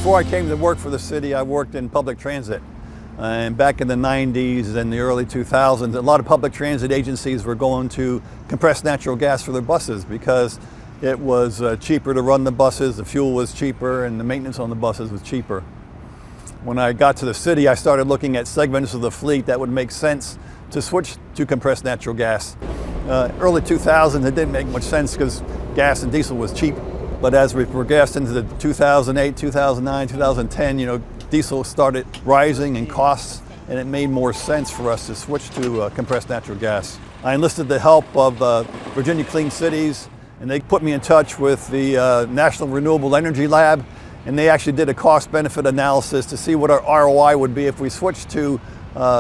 Before I came to work for the city, I worked in public transit. And back in the 90s and the early 2000s, a lot of public transit agencies were going to compressed natural gas for their buses because it was cheaper to run the buses, the fuel was cheaper, and the maintenance on the buses was cheaper. When I got to the city, I started looking at segments of the fleet that would make sense to switch to compressed natural gas. Early 2000s, it didn't make much sense because gas and diesel was cheap. But as we progressed into the 2008, 2009, 2010, diesel started rising in costs, and it made more sense for us to switch to compressed natural gas. I enlisted the help of Virginia Clean Cities, and they put me in touch with the National Renewable Energy Lab, and they actually did a cost-benefit analysis to see what our ROI would be if we switched to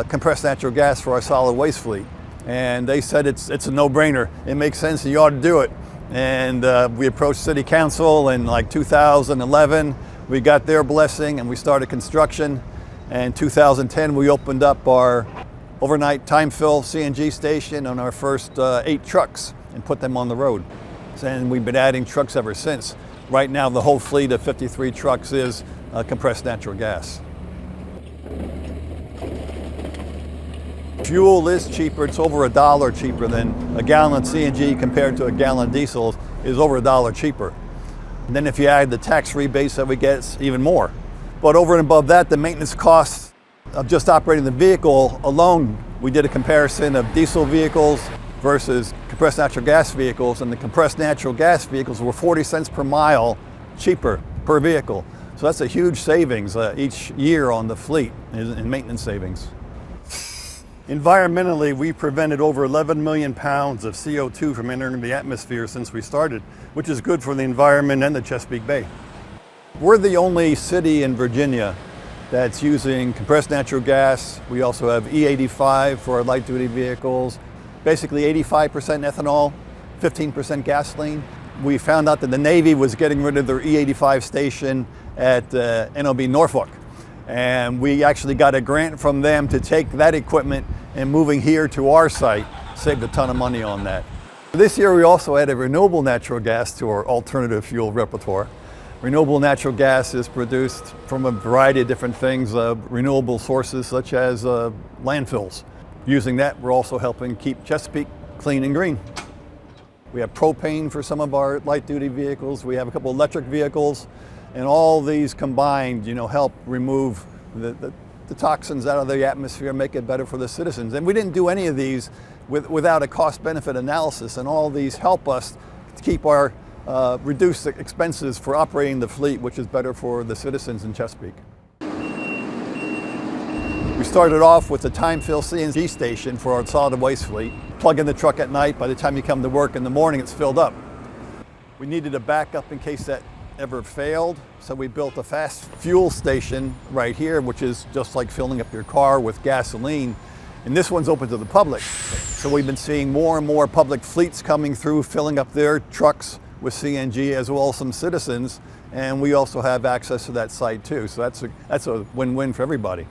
compressed natural gas for our solid waste fleet. And they said it's a no-brainer. It makes sense and you ought to do it. And we approached City Council in like 2011. We got their blessing and we started construction. And in 2010, we opened up our overnight time fill CNG station on our first 8 trucks and put them on the road. And we've been adding trucks ever since. Right now, the whole fleet of 53 trucks is compressed natural gas. Fuel is cheaper. It's over $1 cheaper than a gallon of CNG compared to a gallon of diesel is over $1 cheaper. And then if you add the tax rebates that we get, it's even more. But over and above that, the maintenance costs of just operating the vehicle alone, we did a comparison of diesel vehicles versus compressed natural gas vehicles, and the compressed natural gas vehicles were 40 cents per mile cheaper per vehicle. So that's a huge savings each year on the fleet in maintenance savings. Environmentally, we prevented over 11 million pounds of CO2 from entering the atmosphere since we started, which is good for the environment and the Chesapeake Bay. We're the only city in Virginia that's using compressed natural gas. We also have E85 for our light-duty vehicles, basically 85% ethanol, 15% gasoline. We found out that the Navy was getting rid of their E85 station at NOB Norfolk. And we actually got a grant from them to take that equipment and moving here to our site, saved a ton of money on that. This year we also added renewable natural gas to our alternative fuel repertoire. Renewable natural gas is produced from a variety of different things, renewable sources such as landfills. Using that, we're also helping keep Chesapeake clean and green. We have propane for some of our light-duty vehicles. We have a couple electric vehicles. And all these combined, help remove the toxins out of the atmosphere, make it better for the citizens. And we didn't do any of these without a cost-benefit analysis. And all these help us to keep our reduced expenses for operating the fleet, which is better for the citizens in Chesapeake. We started off with the time fill CNG station for our solid waste fleet. Plug in the truck at night. By the time you come to work in the morning, it's filled up. We needed a backup in case that ever failed, so we built a fast fuel station right here, which is just like filling up your car with gasoline, and this one's open to the public. So we've been seeing more and more public fleets coming through, filling up their trucks with CNG, as well as some citizens, and we also have access to that site too, so that's a win-win for everybody.